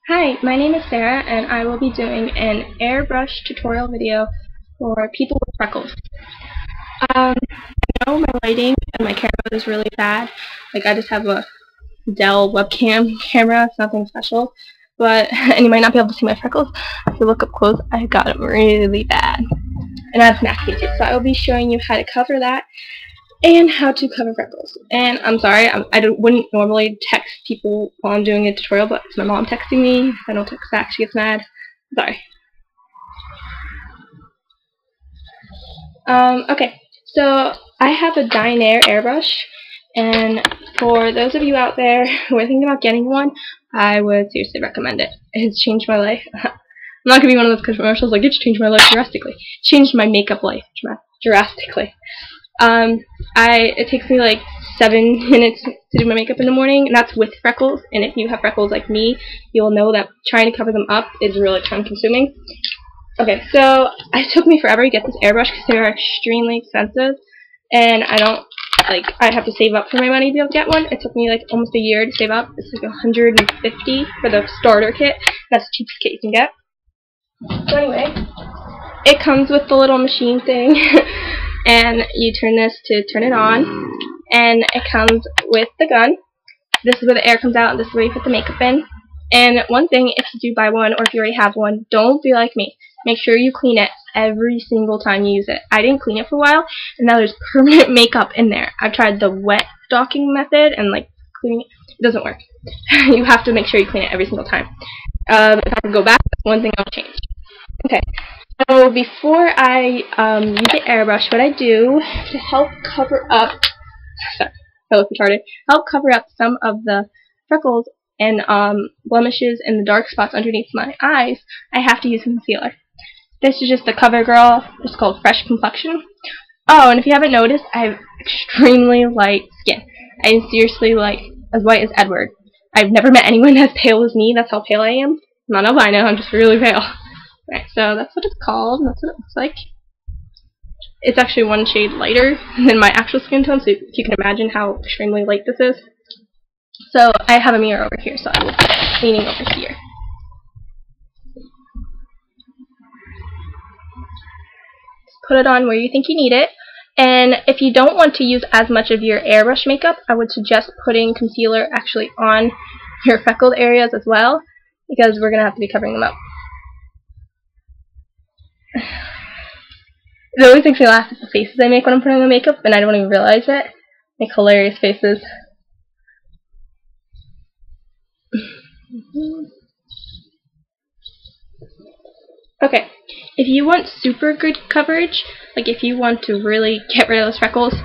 Hi, my name is Sarah and I will be doing an airbrush tutorial video for people with freckles. I know my lighting and my camera is really bad. Like I just have a Dell webcam camera, it's nothing special. And you might not be able to see my freckles. If you look up close, I got them really bad. And I have some acne too, so I will be showing you how to cover that and how to cover freckles. And I'm sorry, wouldn't normally text people while I'm doing a tutorial, but it's my mom texting me. If I don't text back, she gets mad. Sorry. Okay, so I have a Dynair airbrush, and for those of you out there who are thinking about getting one, I would seriously recommend it. It's changed my life. I'm not going to be one of those commercials like, it's changed my life drastically. It changed my makeup life drastically. It takes me like 7 minutes to do my makeup in the morning, and that's with freckles. And if you have freckles like me, you'll know that trying to cover them up is really time consuming. Okay, so it took me forever to get this airbrush because they are extremely expensive, and I have to save up for my money to be able to get one. It took me like almost a year to save up. It's like $150 for the starter kit. That's the cheapest kit you can get. So anyway, it comes with the little machine thing. And you turn this to turn it on, and it comes with the gun. This is where the air comes out, and this is where you put the makeup in. And one thing, if you do buy one, or if you already have one, don't be like me. Make sure you clean it every single time you use it. I didn't clean it for a while, and now there's permanent makeup in there. I've tried the wet docking method, and like cleaning it, it doesn't work. You have to make sure you clean it every single time. If I could go back, that's one thing I'll change. Okay. So before I use the airbrush, what I do to help cover up, sorry, I look retarded, help cover up some of the freckles and blemishes and the dark spots underneath my eyes, I have to use concealer. This is just the CoverGirl. It's called Fresh Complexion. Oh, and if you haven't noticed, I have extremely light skin. I'm seriously like as white as Edward. I've never met anyone as pale as me. That's how pale I am. I'm not albino, I'm just really pale. Right, so that's what it's called, and that's what it looks like. It's actually one shade lighter than my actual skin tone, so you can imagine how extremely light this is. So I have a mirror over here, so I will be leaning over here. Put it on where you think you need it. And if you don't want to use as much of your airbrush makeup, I would suggest putting concealer actually on your freckled areas as well, because we're going to have to be covering them up. It always makes me laugh at the faces I make when I'm putting on makeup, and I don't even realize it. Make hilarious faces. Okay, if you want super good coverage, like if you want to really get rid of those freckles,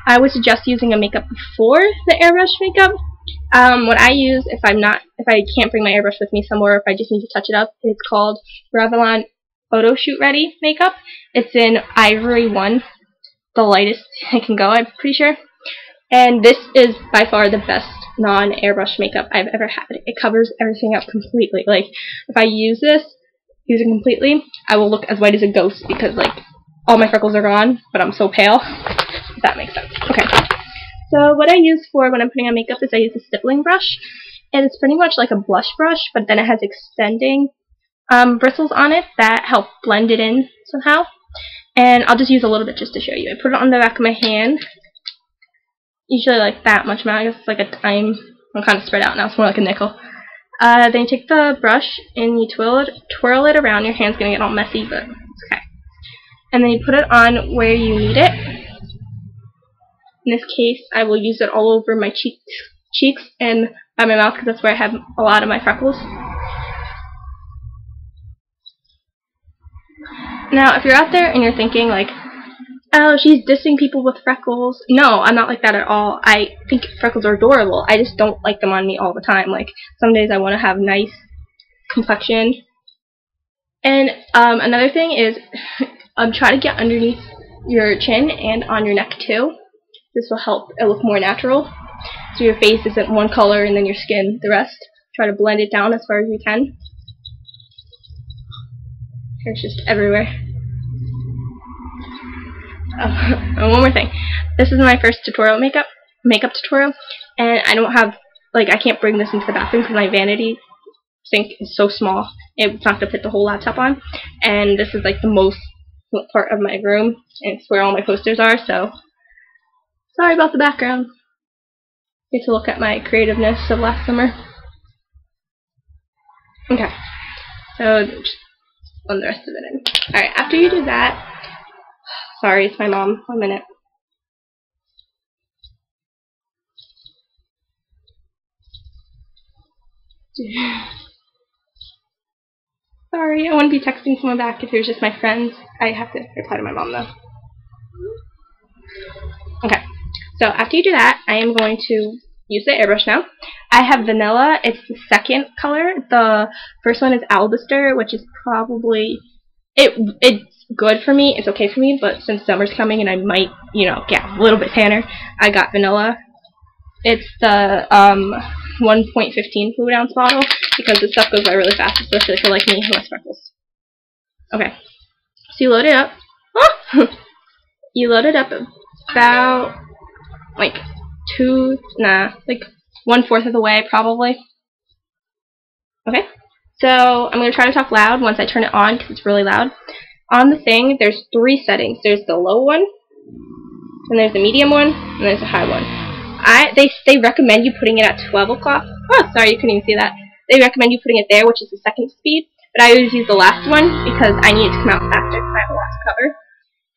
I would suggest using a makeup before the airbrush makeup. What I use if I can't bring my airbrush with me somewhere, if I just need to touch it up, it's called Revlon Photo Shoot Ready makeup. It's in Ivory 1, the lightest it can go, I'm pretty sure. And this is by far the best non-airbrush makeup I've ever had. It covers everything up completely. Like, if I use it completely, I will look as white as a ghost because, like, all my freckles are gone, but I'm so pale. If that makes sense. Okay. So what I use for when I'm putting on makeup is I use a stippling brush. And it's pretty much like a blush brush, but then it has extending bristles on it that help blend it in somehow. And I'll just use a little bit just to show you. I put it on the back of my hand. Usually like that much amount. I guess it's like a dime. I'm kind of spread out now. It's more like a nickel. Then you take the brush and you twirl it around. Your hand's going to get all messy, but it's okay. And then you put it on where you need it. In this case, I will use it all over my cheeks and by my mouth because that's where I have a lot of my freckles. Now, if you're out there and you're thinking, like, oh, she's dissing people with freckles. No, I'm not like that at all. I think freckles are adorable. I just don't like them on me all the time. Like, some days I want to have nice complexion. And another thing is try to get underneath your chin and on your neck, too. This will help it look more natural. So your face isn't one color and then your skin the rest. Try to blend it down as far as you can. It's just everywhere. Oh, and one more thing. This is my first makeup tutorial, and I don't have, like, I can't bring this into the bathroom because my vanity sink is so small, it's not going to fit the whole laptop on. And this is like the most part of my room, and it's where all my posters are, so sorry about the background. Get to look at my creativeness of last summer. Okay, so just blend the rest of it in. Alright, after you do that, sorry, it's my mom, 1 minute. Sorry, I wouldn't be texting someone back if it was just my friends. I have to reply to my mom though. Okay, so after you do that, I am going to use the airbrush now. I have vanilla, it's the second color. The first one is Albister, which is probably, it's good for me, it's okay for me, but since summer's coming and I might, get a little bit tanner, I got vanilla. It's the 1.15 fluid ounce bottle, because this stuff goes by really fast, especially for like me who has freckles. Okay, so you load it up. You load it up about like 1/4 of the way probably. Okay, so I'm going to try to talk loud once I turn it on because it's really loud. On the thing, there's 3 settings. There's the low one, and there's the medium one, and there's the high one. They recommend you putting it at 12 o'clock. Oh, sorry, you couldn't even see that. They recommend you putting it there, which is the second speed, but I always use the last one because I need it to come out faster because I have a last cover.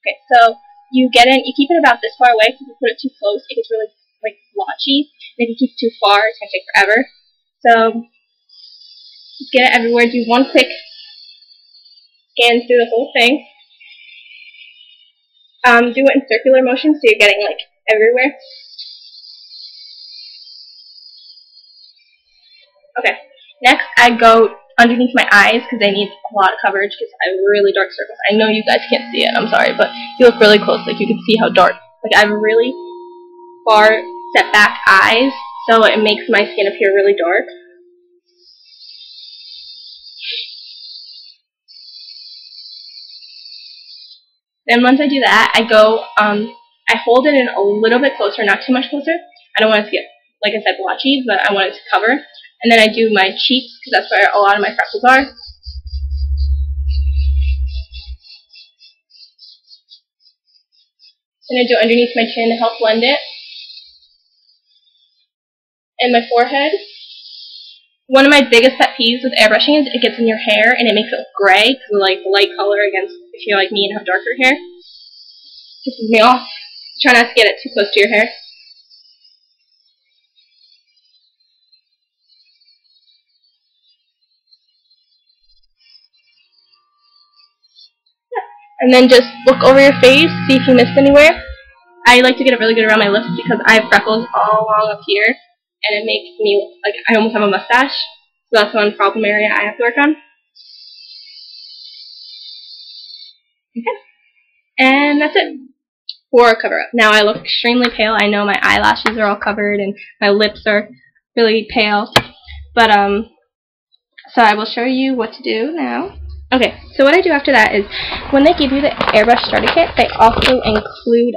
Okay, so you keep it about this far away because if you put it too close, it gets really blotchy, and if you keep it too far, it's going to take forever. So just get it everywhere. Do one quick scan through the whole thing. Do it in circular motion so you're getting everywhere. Okay, next I go underneath my eyes because they need a lot of coverage because I have really dark circles. I know you guys can't see it, I'm sorry, but if you look really close, you can see how dark. I have really far set back eyes, so it makes my skin appear really dark. Then once I do that, I hold it in a little bit closer, not too much closer. I don't want it to get, like I said, blotchy, but I want it to cover. And then I do my cheeks, because that's where a lot of my freckles are. Then I do underneath my chin to help blend it. And my forehead. One of my biggest pet peeves with airbrushing is it gets in your hair and it makes it look gray because of the light color against if you're like me and have darker hair. Pisses me off. Try not to get it too close to your hair. And then just look over your face, see if you missed anywhere. I like to get it really good around my lips because I have freckles all along up here, and it makes me, I almost have a mustache. So that's one problem area I have to work on. Okay. And that's it for a cover-up. Now I look extremely pale. I know my eyelashes are all covered and my lips are really pale. But, so I will show you what to do now. Okay, so what I do after that is, when they give you the airbrush starter kit, they also include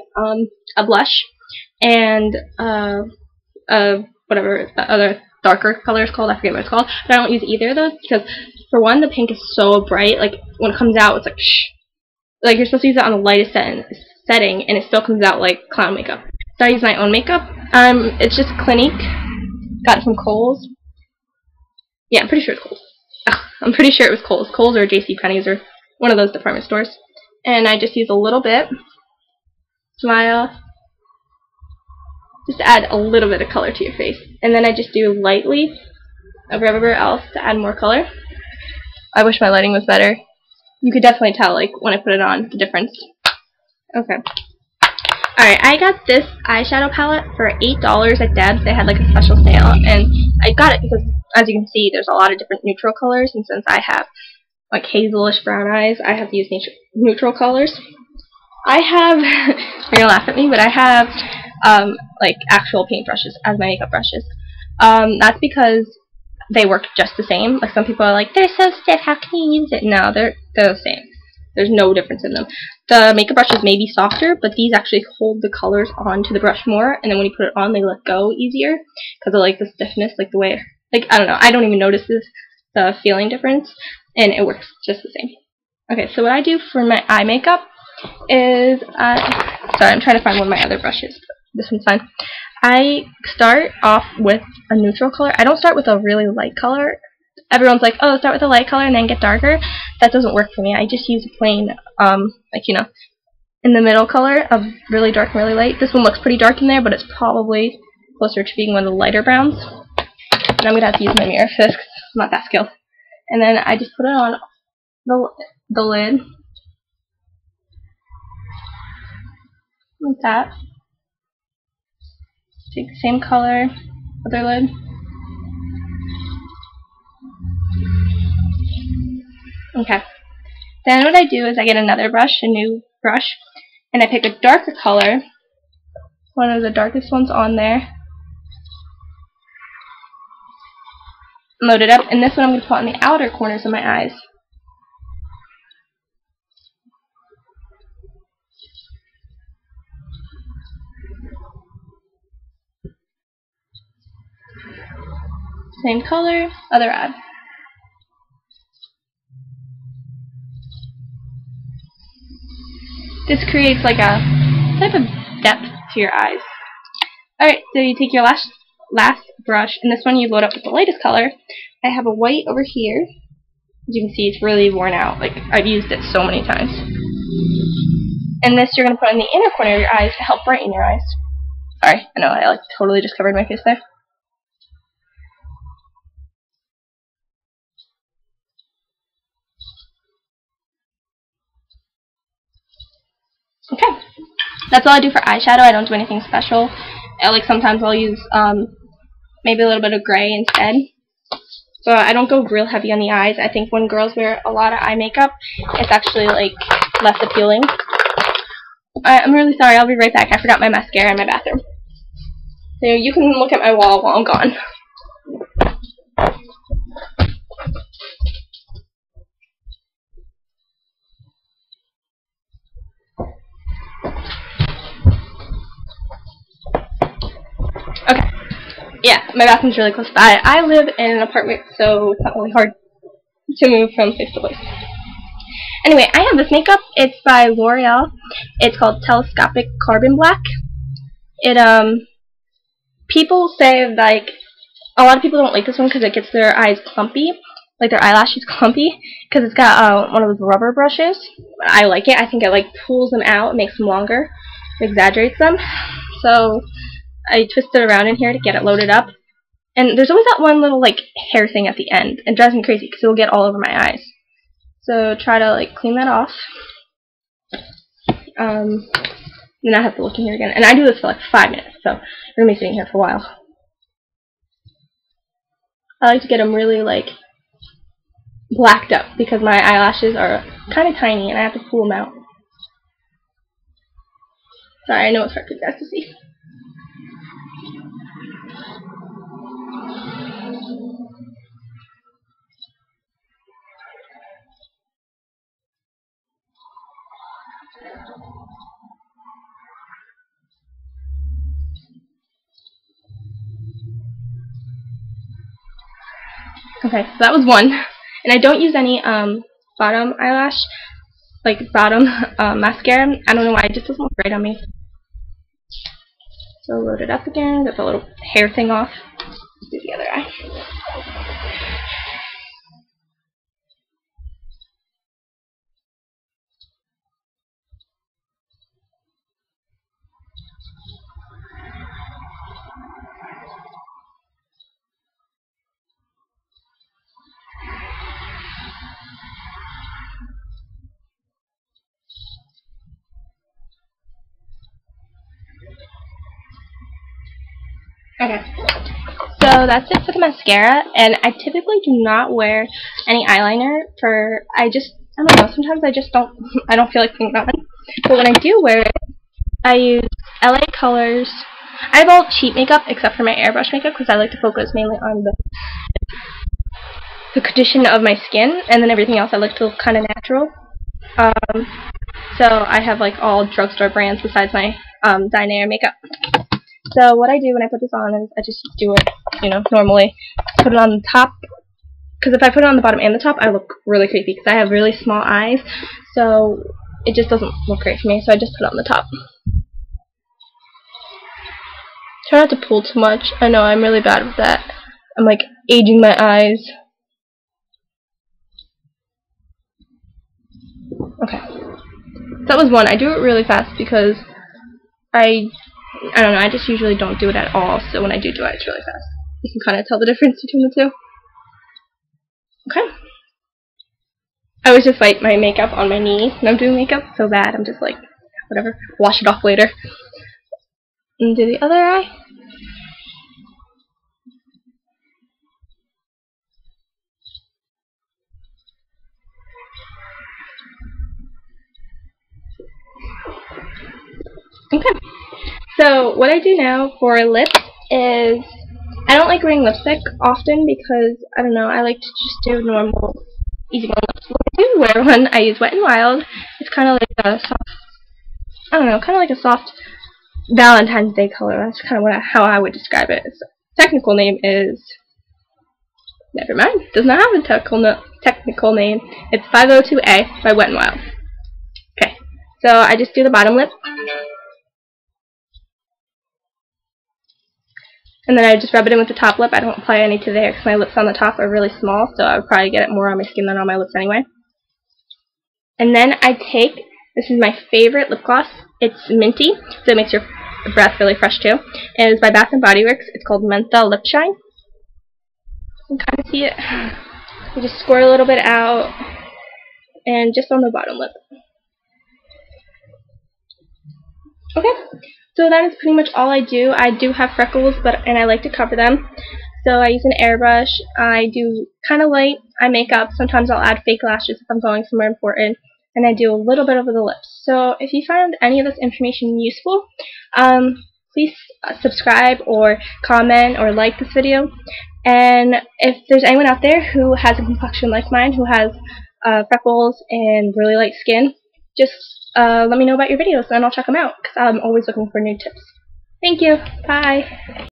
a blush and whatever the other darker color is called. I forget what it's called, but I don't use either of those because, for one, the pink is so bright. When it comes out, it's you're supposed to use it on the lightest setting, and it still comes out like clown makeup. So I use my own makeup. It's just Clinique. Got it from Kohl's. Yeah, I'm pretty sure it's Kohl's. I'm pretty sure it was Kohl's. Kohl's or JCPenney's or one of those department stores. And I just use a little bit. Smile. Just to add a little bit of color to your face. And then I just do lightly over everywhere else to add more color. I wish my lighting was better. You could definitely tell, when I put it on, the difference. Okay. Alright, I got this eyeshadow palette for $8 at Deb's. They had a special sale, and I got it because, as you can see, there's a lot of different neutral colors, and since I have hazelish brown eyes, I have to use neutral colors. I have, you're gonna laugh at me, but I have actual paintbrushes as my makeup brushes. That's because they work just the same. Some people are like, they're so stiff, how can you use it? No, they're the same. There's no difference in them. The makeup brushes may be softer, but these actually hold the colors onto the brush more, and then when you put it on, they let go easier because of the stiffness, the way, I don't know, I don't even notice this, the feeling difference, and it works just the same. Okay, so what I do for my eye makeup is, sorry, I'm trying to find one of my other brushes. This one's fine. I start off with a neutral color. I don't start with a really light color. Everyone's like, oh, start with a light color and then get darker. That doesn't work for me. I just use a plain, like, you know, in the middle color of really dark and really light. This one looks pretty dark in there, but it's probably closer to being one of the lighter browns. And I'm going to have to use my mirror for this because I'm not that skilled. And then I just put it on the lid. Like that. Take the same color, other lid. Okay. Then what I do is I get another brush, a new brush, and I pick a darker color, one of the darkest ones on there. Load it up, and this one I'm going to put on the outer corners of my eyes. Same color, other eye. This creates like a type of depth to your eyes. Alright, so you take your last brush, and this one you load up with the lightest color. I have a white over here. As you can see, it's really worn out. Like, I've used it so many times. And this you're going to put in the inner corner of your eyes to help brighten your eyes. Sorry, I know I like totally just covered my face there. Okay, that's all I do for eyeshadow. I don't do anything special. Like sometimes I'll use maybe a little bit of gray instead. So I don't go real heavy on the eyes. I think when girls wear a lot of eye makeup, it's actually like less appealing. I'm really sorry. I'll be right back. I forgot my mascara in my bathroom. So you can look at my wall while I'm gone. Okay. Yeah, my bathroom's really close by. I live in an apartment, so it's not really hard to move from place to place. Anyway, I have this makeup. It's by L'Oreal. It's called Telescopic Carbon Black. People say, like, a lot of people don't like this one because it gets their eyes clumpy, like their eyelashes clumpy, because it's got one of those rubber brushes. I like it. I think it, like, pulls them out, makes them longer, exaggerates them. So I twist it around in here to get it loaded up. And there's always that one little, like, hair thing at the end. It drives me crazy because it will get all over my eyes. So try to, like, clean that off. Then I have to look in here again. And I do this for, like, 5 minutes, so we're going to be sitting here for a while. I like to get them really, like, blacked up because my eyelashes are kind of tiny and I have to pull them out. Sorry, I know it's hard for you guys to see. Okay, so that was one. And I don't use any bottom eyelash, like bottom mascara. I don't know why, it just doesn't look right on me. So load it up again, get the little hair thing off. Do the other eye. Okay, so that's it for the mascara, and I typically do not wear any eyeliner for, I don't know, sometimes I just don't, I don't feel like putting it on, but when I do wear it, I use LA Colors. I have all cheap makeup except for my airbrush makeup because I like to focus mainly on the condition of my skin, and then everything else I like to look kind of natural. So I have like all drugstore brands besides my Dinair makeup. So what I do when I put this on is I just do it, you know, normally. Put it on the top because if I put it on the bottom and the top, I look really creepy because I have really small eyes, so it just doesn't look great for me, so I just put it on the top. Try not to pull too much. I know I'm really bad with that. I'm like aging my eyes. Okay. That was one. I do it really fast because I don't know, I just usually don't do it at all, so when I do it, it's really fast. You can kind of tell the difference between the two. Okay. I always just wipe my makeup on my knee when I'm doing makeup. So bad. I'm just like, whatever. Wash it off later. And do the other eye. Okay. So what I do now for lips is I don't like wearing lipstick often because, I don't know, I like to just do normal, easy going lips. When I do wear one, I use Wet n Wild. It's kind of like a soft, I don't know, kind of like a soft Valentine's Day color. That's kind of how I would describe it. Its technical name is, never mind, does not have a technical name. It's 502A by Wet n Wild. Okay, so I just do the bottom lip. And then I just rub it in with the top lip. I don't apply any to there because my lips on the top are really small, so I would probably get it more on my skin than on my lips anyway. And then I take, this is my favorite lip gloss. It's minty, so it makes your breath really fresh too. And it's by Bath & Body Works. It's called Menthol Lip Shine. You can kind of see it. You just squirt a little bit out, and just on the bottom lip. Okay. So that is pretty much all I do. I do have freckles, and I like to cover them. So I use an airbrush. I do kind of light eye makeup. Sometimes I'll add fake lashes if I'm going somewhere important. And I do a little bit over the lips. So if you found any of this information useful, please subscribe or comment or like this video. And if there's anyone out there who has a complexion like mine, who has freckles and really light skin, just let me know about your videos and I'll check them out because I'm always looking for new tips. Thank you. Bye.